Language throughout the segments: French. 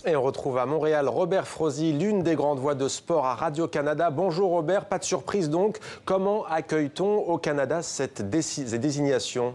Et on retrouve à Montréal Robert Frozy, l'une des grandes voix de sport à Radio-Canada. Bonjour Robert, pas de surprise donc. Comment accueille-t-on au Canada ces désignations ?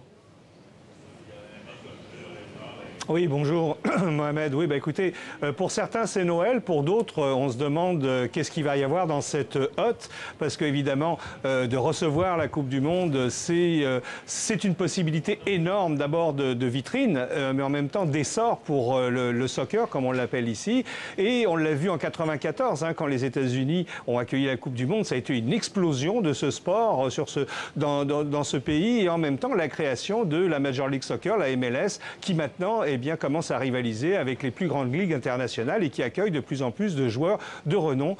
Oui, bonjour Mohamed. Oui, écoutez, pour certains c'est Noël, pour d'autres on se demande qu'est-ce qu'il va y avoir dans cette hotte, parce qu'évidemment de recevoir la Coupe du Monde, c'est une possibilité énorme d'abord de vitrine, mais en même temps d'essor pour le soccer comme on l'appelle ici. Et on l'a vu en 94, quand les États-Unis ont accueilli la Coupe du Monde, ça a été une explosion de ce sport dans ce pays, et en même temps la création de la Major League Soccer, la MLS, qui maintenant commence à rivaliser avec les plus grandes ligues internationales et qui accueille de plus en plus de joueurs de renom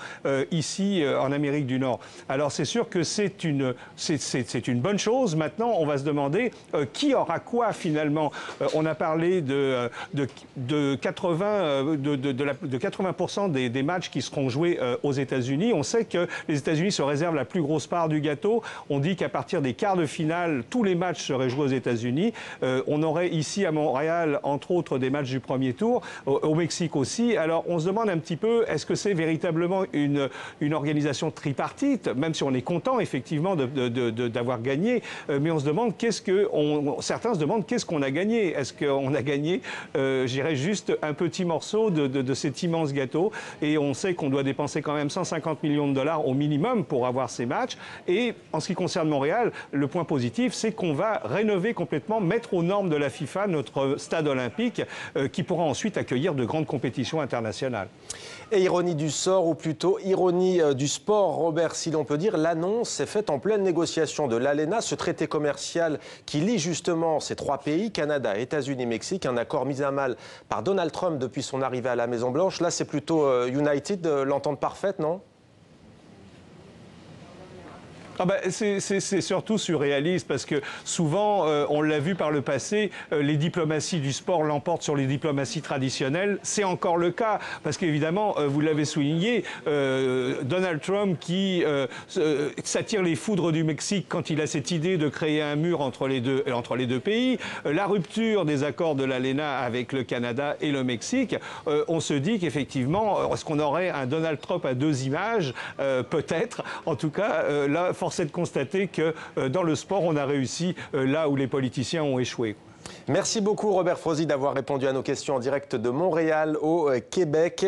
ici en Amérique du Nord. Alors c'est sûr que c'est une bonne chose. Maintenant, on va se demander qui aura quoi finalement. On a parlé de 80% des matchs qui seront joués aux États-Unis. On sait que les États-Unis se réservent la plus grosse part du gâteau. On dit qu'à partir des quarts de finale, tous les matchs seraient joués aux États-Unis. On aurait ici à Montréal, entre autres, des matchs du premier tour, au Mexique aussi. Alors on se demande un petit peu, est-ce que c'est véritablement une organisation tripartite, même si on est content effectivement d'avoir gagné, mais on se demande certains se demandent qu'est-ce qu'on a gagné. Est-ce qu'on a gagné, je dirais, juste un petit morceau de cet immense gâteau, et on sait qu'on doit dépenser quand même 150 millions de dollars au minimum pour avoir ces matchs. Et en ce qui concerne Montréal, le point positif, c'est qu'on va rénover complètement, mettre aux normes de la FIFA notre stade olympique, qui pourra ensuite accueillir de grandes compétitions internationales. Et ironie du sort, ou plutôt ironie du sport, Robert, si l'on peut dire, l'annonce est faite en pleine négociation de l'ALENA, ce traité commercial qui lie justement ces trois pays, Canada, États-Unis, Mexique, un accord mis à mal par Donald Trump depuis son arrivée à la Maison-Blanche. Là, c'est plutôt United, l'entente parfaite, non ? C'est surtout surréaliste, parce que souvent, on l'a vu par le passé, les diplomaties du sport l'emportent sur les diplomaties traditionnelles. C'est encore le cas, parce qu'évidemment, vous l'avez souligné, Donald Trump qui s'attire les foudres du Mexique quand il a cette idée de créer un mur entre les deux pays, la rupture des accords de l'ALENA avec le Canada et le Mexique, on se dit qu'effectivement, est-ce qu'on aurait un Donald Trump à deux images? Peut-être. En tout cas, là, force est de constater que dans le sport, on a réussi là où les politiciens ont échoué. Merci beaucoup Robert Frozy d'avoir répondu à nos questions en direct de Montréal au Québec.